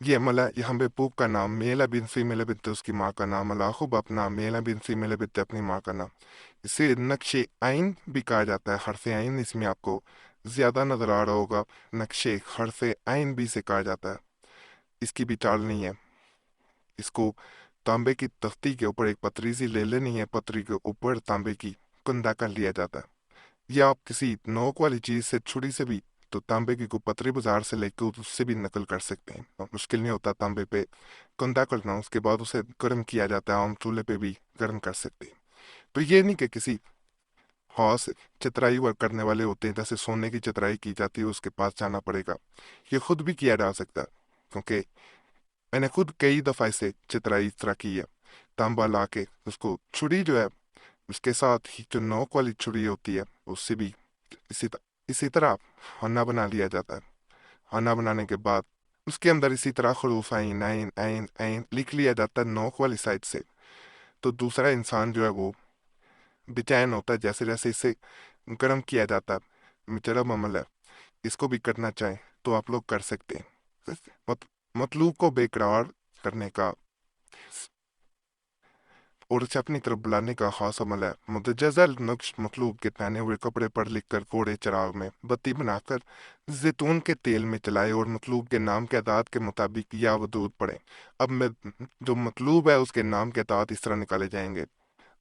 یہ عمل ہے، یہاں پہ پوپ کا نام میل ہے، بن فیمیل ہے، بنت اس کی ماں کا نام، الاخب اپنا میل ہے، بن فیمیل ہے، بنت اپنی ماں کا نام۔ اسے نقش عین بھی کہا جاتا ہے، حرف عین اس میں آپ کو زیادہ نظر آ رہا ہوگا، نقش حرف عین بھی سے کہا جاتا ہے۔ اس کی بھی چال نہیں ہے، اس کو تانبے کی تختی کے اوپر ایک پتری سی لے لینی ہے، پتری کے اوپر تانبے کی کندہ کر لیا جاتا ہے، یا آپ کسی نوک والی چیز سے چھری سے بھی تو تانبے کی کوئی پتری بازار سے لے کے اس سے بھی نقل کر سکتے ہیں، اور مشکل نہیں ہوتا تانبے پہ کندہ کرنا، اس کے بعد اسے گرم کیا جاتا ہے، عام چولہے پہ بھی گرم کر سکتے ہیں۔ تو یہ نہیں کہ کسی خاص چترائی ورک کرنے والے ہوتے ہیں، جیسے سونے کی چترائی کی جاتی ہے اس کے پاس جانا پڑے گا، یہ خود بھی کیا جا سکتا ہے، کیونکہ میں نے خود کئی دفعہ اسے چترائی اس طرح کی ہے، تانبا لا کے اس کو چھری جو ہے اس کے ساتھ ہی جو نوک والی چھری ہوتی ہے اس سے بھی اسی طرح ہنا بنا لیا جاتا ہے۔ ہنا بنانے کے بعد اس کے اندر اسی طرح حروف عین عین عین عین لکھ لیا جاتا ہے نوک والی سائڈ سے، تو دوسرا انسان جو ہے وہ بے چین ہوتا ہے جیسے جیسے اسے گرم کیا جاتا ہے۔ مجرب عمل ہے، اس کو بھی کرنا چاہیں تو آپ لوگ کر سکتے ہیں۔ مطلوب کو بے قرار کرنے کا اور اسے اپنی طرف بلانے کا خاص عمل ہے۔ متجزل نقش مطلوب کے پہنے ہوئے کپڑے پر لکھ کر کوڑے چراغ میں بتی بنا کر زیتون کے تیل میں چلائے اور مطلوب کے نام کے اعداد کے مطابق یا ودود پڑھیں۔ اب میں جو مطلوب ہے اس کے نام کے اعداد اس طرح نکالے جائیں گے۔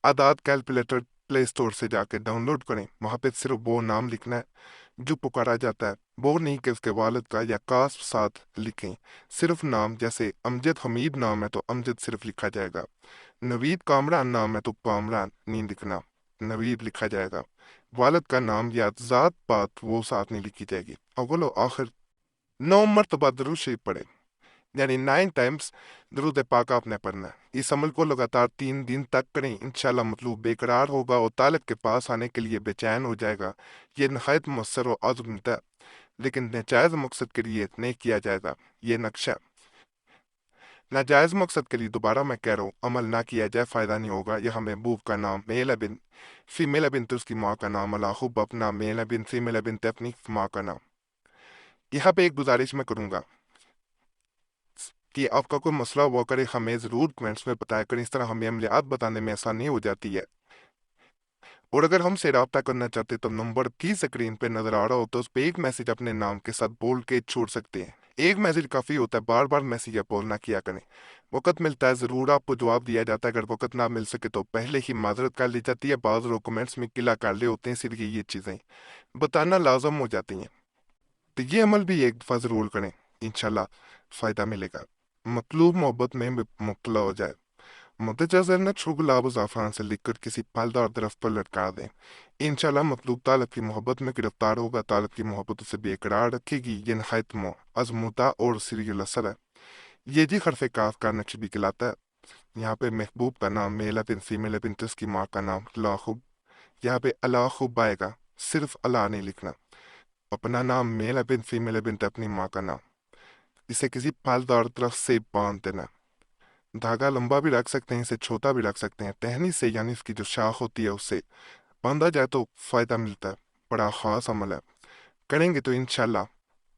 اعداد کیلکولیٹر پلے اسٹور سے جا کے ڈاؤن لوڈ کریں، وہاں پہ صرف وہ نام لکھنا ہے جو پکارا جاتا ہے، وہ نہیں کہ اس کے والد کا یا کاسب ساتھ لکھیں۔ صرف نام، جیسے امجد حمید نام ہے تو امجد صرف لکھا جائے گا۔ نوید کامران نام ہے تو کامران نہیں لکھنا، نوید لکھا جائے گا۔ والد کا نام یا ذات پات وہ ساتھ نہیں لکھی جائے گی۔ اول و آخر 9 مرتبہ درود شریف پڑھے، یعنی 9 ٹائمز درود پاک آپ نے پڑھنا ہے۔ اس عمل کو لگاتار 3 دن تک کریں، انشاءاللہ مطلوب بے قرار ہوگا اور طالب کے پاس آنے کے لیے بے چین ہو جائے گا۔ یہ نہایت مؤثر و عظمت ہے، لیکن ناجائز مقصد کے لیے نہیں کیا جائے گا۔ یہ نقشہ ناجائز مقصد کے لیے، دوبارہ میں کہہ رہا ہوں، عمل نہ کیا جائے، فائدہ نہیں ہوگا۔ یہاں محبوب کا نام میل ہے، بن فیمیل ہے، بنت اس کی ماں کا نام، الاخب اپنا میل ہے، بن فیمیل ہے، بنت اپنی ماں کا نام۔ یہاں پہ ایک گزارش میں کروں گا کہ آپ کا کوئی مسئلہ ہوا کرے، ہمیں ضرور کمنٹس میں بتایا کریں، اس طرح ہمیں عملیات بتانے میں آسانی ہو جاتی ہے۔ اور اگر ہم سے رابطہ کرنا چاہتے تو نمبر کی اسکرین پہ نظر آ رہا ہو تو اس پہ ایک میسج اپنے نام کے ساتھ بول کے چھوڑ سکتے ہیں۔ ایک میسج کافی ہوتا ہے، بار بار میسج یا بول نہ کیا کریں۔ وقت ملتا ہے ضرور آپ کو جواب دیا جاتا ہے، اگر وقت نہ مل سکے تو پہلے ہی معذرت کر لی جاتی ہے۔ بعض لوگ کمنٹس میں قلعہ کر لے ہوتے ہیں، اس لیے یہ چیزیں بتانا لازم ہو جاتی ہیں۔ تو یہ عمل بھی ایک دفعہ ضرور کریں، انشاءاللہ فائدہ ملے گا۔ مطلوب محبت میں مبتلا ہو جائے، متجزر نقش و گلاب و زعفران سے لکھ کر کسی پھلدار درخت پر لٹکا دیں، انشاءاللہ مطلوب طالب کی محبت میں گرفتار ہوگا، طالب کی محبت اسے بے قرار رکھے گی۔ یہ نہایت عظمتہ اور سری الاثر ہے۔ یہ جی حرف کاف کا نقش بھی کہلاتا ہے۔ یہاں پہ محبوب کا نام میل ہے، بن فیمیل ہے، بنت اس کی ماں کا نام، لاخب، یہاں پہ الاخب آئے گا، صرف اللہ نہیں لکھنا۔ اپنا نام میل ہے، بن فیمیل ہے، بنت اپنی ماں کا نام۔ اسے کسی پھلدار درخت سے باندھ دینا، دھاگا لمبا بھی رکھ سکتے ہیں، اسے چھوٹا بھی رکھ سکتے ہیں، ٹہنی سے یعنی اس کی جو شاخ ہوتی ہے اس سے باندھا جائے تو فائدہ ملتا ہے۔ بڑا خاص عمل ہے، کریں گے تو انشاءاللہ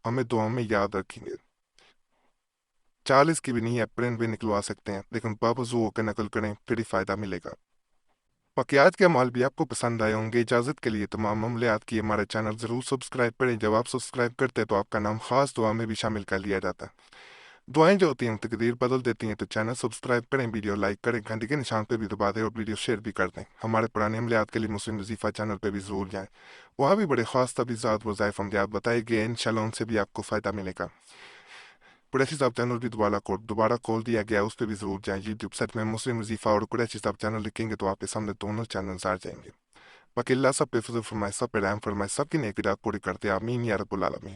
ہمیں دعا میں یاد رکھیں گے۔ 40 کی بھی نہیں ہے، پرنٹ بھی نکلوا سکتے ہیں، لیکن باوضو ہو کے نقل کریں پھر ہی فائدہ ملے گا۔ واقعات کے اعمال بھی آپ کو پسند آئے ہوں گے۔ اجازت کے لیے تمام عملیات کی ہمارے چینل ضرور سبسکرائب کریں، جب آپ سبسکرائب کرتے تو آپ کا نام خاص دعا میں بھی شامل کر لیا جاتا ہے۔ دعائیں جو ہوتی ہیں تقدیر بدل دیتی ہیں، تو چینل سبسکرائب کریں، ویڈیو لائک کریں، گھنٹی کے نشان پہ بھی دبا دیں اور ویڈیو شیئر بھی کر دیں۔ ہمارے پرانے عملیات کے لیے مسلم وظیفہ چینل پہ بھی ضرور جائیں، وہاں بھی بڑے خاص تجویزات وظائف عملیات بتائے گئے، انشاءاللہ ان سے بھی آپ کو فائدہ ملے گا۔ قریشی صاحب چینل بھی دوبارہ کھول دیا گیا، اس پہ بھی ضرور جائیں۔ یوٹیوب سائٹ میں مسلم وظیفہ اور قریشی صاحب چینل لکھیں گے تو آپ کے سامنے دونوں چینلز آ جائیں گے۔ باقی اللہ سب پہ فضل فرمائے، سب پہ رحم فرمائے، سب کی نیکی رات پوری کرتے، آمین یا رب العالمین۔